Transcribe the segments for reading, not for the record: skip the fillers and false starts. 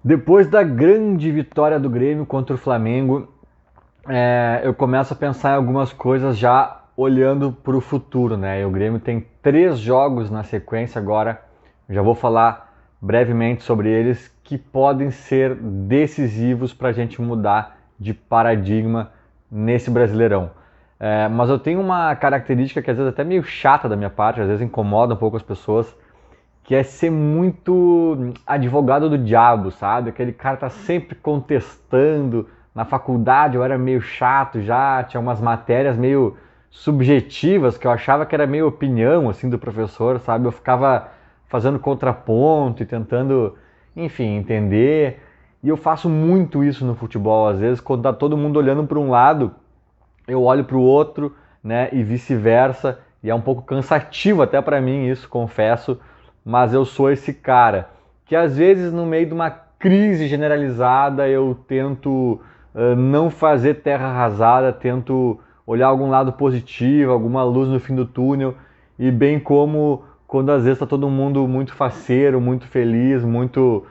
Depois da grande vitória do Grêmio contra o Flamengo, eu começo a pensar em algumas coisas já olhando para o futuro, né? E o Grêmio tem 3 jogos na sequência agora, já vou falar brevemente sobre eles, que podem ser decisivos para a gente mudar de paradigma nesse Brasileirão. Mas eu tenho uma característica que às vezes é até meio chata da minha parte, às vezes incomoda um pouco as pessoas, que é ser muito advogado do diabo, sabe? Aquele cara tá sempre contestando. Na faculdade eu era meio chato já, tinha umas matérias meio subjetivas que eu achava que era meio opinião assim do professor, sabe? Eu ficava fazendo contraponto e tentando, enfim, entender. E eu faço muito isso no futebol, às vezes quando tá todo mundo olhando para um lado, eu olho para o outro, né, e vice-versa, e é um pouco cansativo até para mim isso, confesso, mas eu sou esse cara que às vezes no meio de uma crise generalizada eu tento não fazer terra arrasada, tento olhar algum lado positivo, alguma luz no fim do túnel, e bem como quando às vezes está todo mundo muito faceiro, muito feliz, muito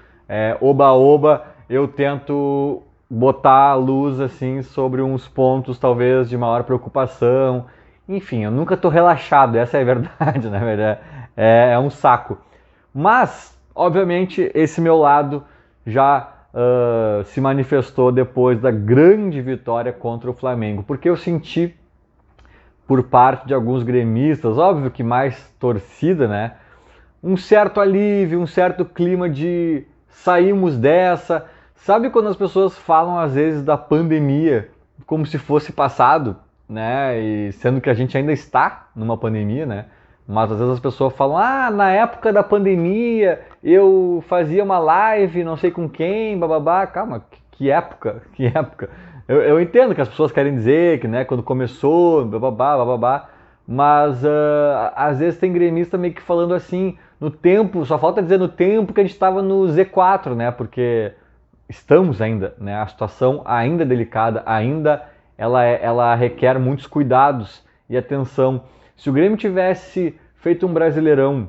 oba-oba, eu tento botar a luz assim sobre uns pontos talvez de maior preocupação. Enfim, eu nunca estou relaxado, essa é a verdade, na verdade. É um saco. Mas, obviamente, esse meu lado já se manifestou depois da grande vitória contra o Flamengo, porque eu senti por parte de alguns gremistas, óbvio que mais torcida, né? Um certo alívio, um certo clima de saímos dessa. Sabe quando as pessoas falam às vezes da pandemia como se fosse passado, né? E sendo que a gente ainda está numa pandemia, né? Mas às vezes as pessoas falam: "Ah, na época da pandemia eu fazia uma live, não sei com quem, bababá". Calma, que época? Que época? Eu entendo que as pessoas querem dizer que, né, quando começou, bababá, bababá, mas às vezes tem gremista meio que falando assim, no tempo, só falta dizer no tempo que a gente estava no Z4, né? Porque estamos ainda, né? A situação ainda é delicada, ainda ela requer muitos cuidados e atenção. Se o Grêmio tivesse feito um Brasileirão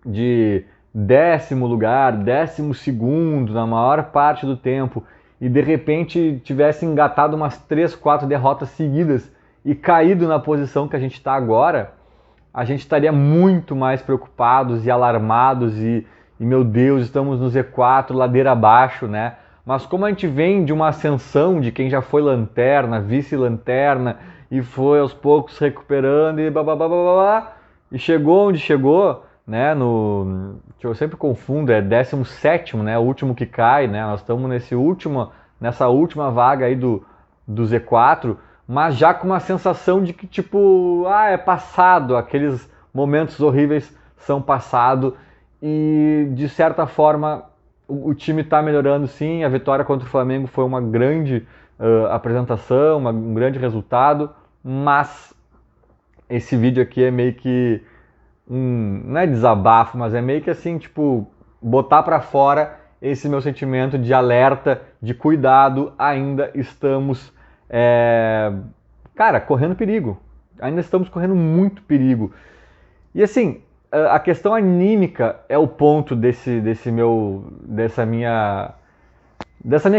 de 10º lugar, 12º na maior parte do tempo e de repente tivesse engatado umas 3, 4 derrotas seguidas e caído na posição que a gente está agora, a gente estaria muito mais preocupados e alarmados e meu Deus, estamos no Z4, ladeira abaixo, né? Mas como a gente vem de uma ascensão de quem já foi lanterna, vice-lanterna e foi aos poucos recuperando e babá, e chegou onde chegou, né? No que eu sempre confundo, é 17º, né? O último que cai, né? Nós estamos nessa última vaga aí do Z4, mas já com uma sensação de que, tipo, é passado, aqueles momentos horríveis são passado e, de certa forma, o time está melhorando sim. A vitória contra o Flamengo foi uma grande apresentação, um grande resultado, mas esse vídeo aqui é meio que não é desabafo, mas é meio que assim, tipo, botar para fora esse meu sentimento de alerta, de cuidado, ainda estamos, cara, correndo perigo. Ainda estamos correndo muito perigo. E assim, a questão anímica é o ponto dessa minha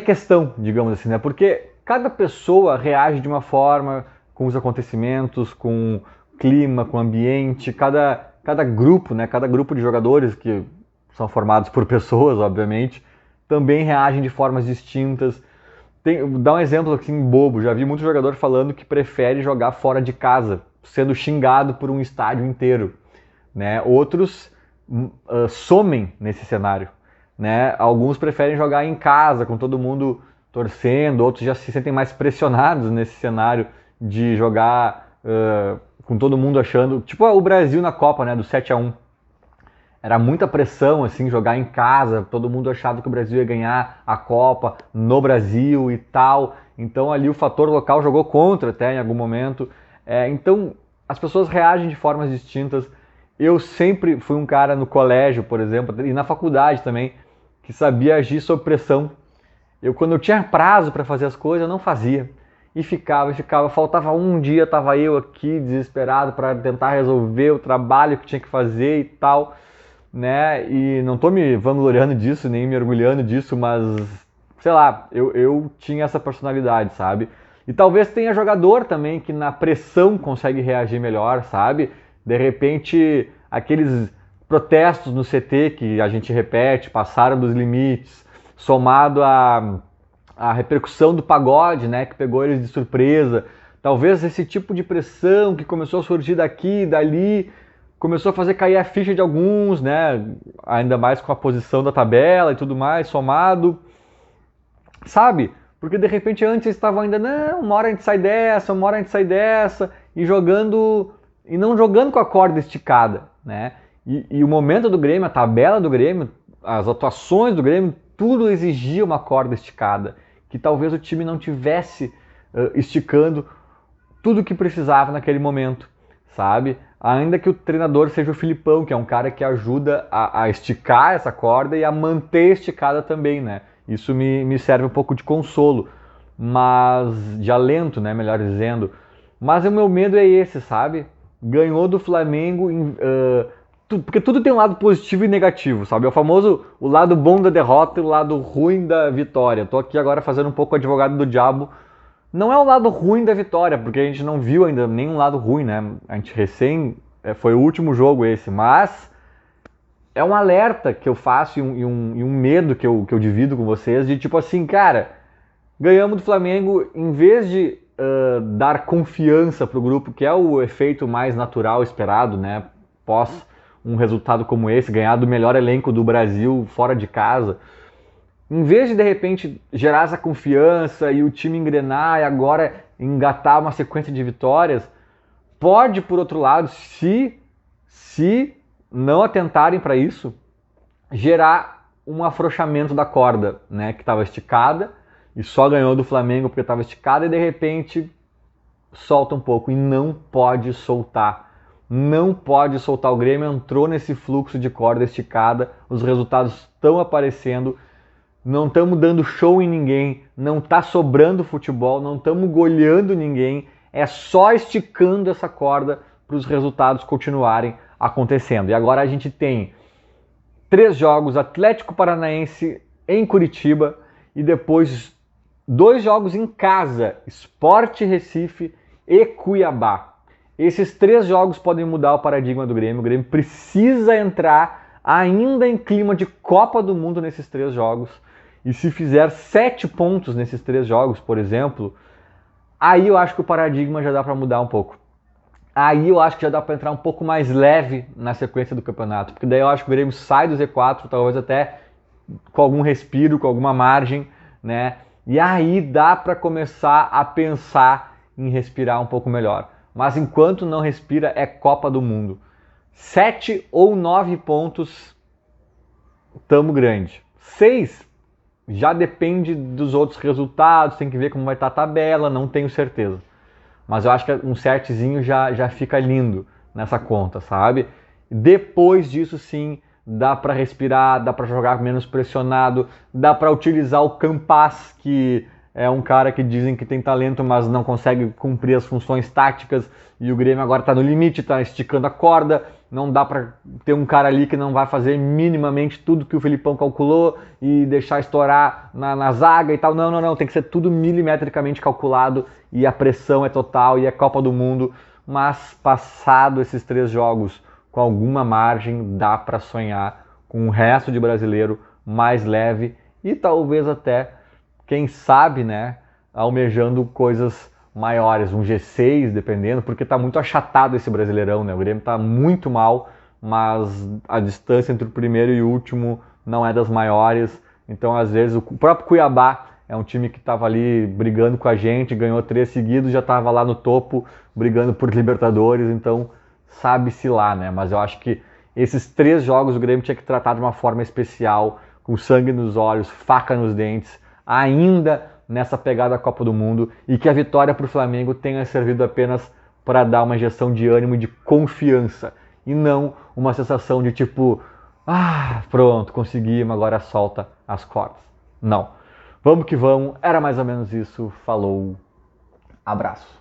questão, digamos assim, né? Porque cada pessoa reage de uma forma com os acontecimentos, com o clima, com o ambiente, cada grupo, né? Cada grupo de jogadores que são formados por pessoas, obviamente, também reagem de formas distintas. Dá um exemplo assim bobo, já vi muito jogador falando que prefere jogar fora de casa, sendo xingado por um estádio inteiro, né? Outros somem nesse cenário, né? Alguns preferem jogar em casa com todo mundo torcendo, outros já se sentem mais pressionados nesse cenário de jogar com todo mundo achando, tipo o Brasil na Copa, né, do 7-1. Era muita pressão, assim, jogar em casa, todo mundo achava que o Brasil ia ganhar a Copa no Brasil e tal. Então ali o fator local jogou contra até em algum momento. Então as pessoas reagem de formas distintas. Eu sempre fui um cara no colégio, por exemplo, e na faculdade também, que sabia agir sob pressão. Quando eu tinha prazo para fazer as coisas, eu não fazia. E ficava. Faltava um dia, estava eu aqui desesperado para tentar resolver o trabalho que tinha que fazer e tal. né? E não tô me vangloriando disso, nem me orgulhando disso, mas, sei lá, eu tinha essa personalidade, sabe? E talvez tenha jogador também que na pressão consegue reagir melhor, sabe? De repente, aqueles protestos no CT que a gente repete, passaram dos limites, somado a repercussão do pagode, né, que pegou eles de surpresa. Talvez esse tipo de pressão que começou a surgir daqui e dali começou a fazer cair a ficha de alguns, né, ainda mais com a posição da tabela e tudo mais, somado, sabe? Porque de repente antes eles estavam ainda, não, uma hora a gente sai dessa, uma hora a gente sai dessa, e jogando, e não jogando com a corda esticada, né? E o momento do Grêmio, a tabela do Grêmio, as atuações do Grêmio, tudo exigia uma corda esticada, que talvez o time não tivesse esticando tudo o que precisava naquele momento, sabe? Ainda que o treinador seja o Filipão, que é um cara que ajuda a esticar essa corda e a manter esticada também, né? Isso me serve um pouco de consolo, mas de alento, né? Melhor dizendo. Mas o meu medo é esse, sabe? Ganhou do Flamengo, porque tudo tem um lado positivo e negativo, sabe? É o famoso o lado bom da derrota e o lado ruim da vitória. Tô aqui agora fazendo um pouco advogado do diabo. Não é o lado ruim da vitória, porque a gente não viu ainda nenhum lado ruim, né? A gente foi o último jogo esse, mas é um alerta que eu faço e um medo que eu divido com vocês de tipo assim, cara, ganhamos do Flamengo, em vez de dar confiança pro grupo, que é o efeito mais natural esperado, né? Pós um resultado como esse, ganhar do melhor elenco do Brasil fora de casa. Em vez de repente gerar essa confiança e o time engrenar e agora engatar uma sequência de vitórias, pode, por outro lado, se não atentarem para isso, gerar um afrouxamento da corda, né, que estava esticada e só ganhou do Flamengo porque estava esticada e de repente solta um pouco e não pode soltar. Não pode soltar. O Grêmio entrou nesse fluxo de corda esticada, os resultados estão aparecendo. Não estamos dando show em ninguém, não está sobrando futebol, não estamos goleando ninguém, é só esticando essa corda para os resultados continuarem acontecendo. E agora a gente tem 3 jogos, Atlético Paranaense em Curitiba e depois 2 jogos em casa, Sport Recife e Cuiabá. Esses 3 jogos podem mudar o paradigma do Grêmio. O Grêmio precisa entrar ainda em clima de Copa do Mundo nesses 3 jogos. E se fizer 7 pontos nesses 3 jogos, por exemplo, aí eu acho que o paradigma já dá para mudar um pouco. Aí eu acho que já dá para entrar um pouco mais leve na sequência do campeonato. Porque daí eu acho que o Grêmio sai do Z4, talvez até com algum respiro, com alguma margem, né? E aí dá para começar a pensar em respirar um pouco melhor. Mas enquanto não respira, é Copa do Mundo. 7 ou 9 pontos, tamo grande. 6 já depende dos outros resultados, tem que ver como vai estar a tabela, não tenho certeza. Mas eu acho que um setzinho já fica lindo nessa conta, sabe? Depois disso sim, dá para respirar, dá para jogar menos pressionado, dá para utilizar o Campas, que é um cara que dizem que tem talento, mas não consegue cumprir as funções táticas, e o Grêmio agora está no limite, está esticando a corda, não dá para ter um cara ali que não vai fazer minimamente tudo que o Felipão calculou e deixar estourar na zaga e tal. Não, tem que ser tudo milimetricamente calculado e a pressão é total e é Copa do Mundo, mas passado esses 3 jogos com alguma margem, dá para sonhar com o resto de brasileiro mais leve e talvez até, quem sabe, né, almejando coisas maiores, um G6, dependendo, porque está muito achatado esse Brasileirão, né? O Grêmio está muito mal, mas a distância entre o primeiro e o último não é das maiores, então às vezes o próprio Cuiabá é um time que estava ali brigando com a gente, ganhou 3 seguidos, já estava lá no topo, brigando por Libertadores, então sabe-se lá, né? Mas eu acho que esses 3 jogos o Grêmio tinha que tratar de uma forma especial, com sangue nos olhos, faca nos dentes, ainda nessa pegada Copa do Mundo, e que a vitória para o Flamengo tenha servido apenas para dar uma injeção de ânimo e de confiança, e não uma sensação de tipo, pronto, conseguimos, agora solta as cordas. Não. Vamos que vamos, era mais ou menos isso, falou, abraço.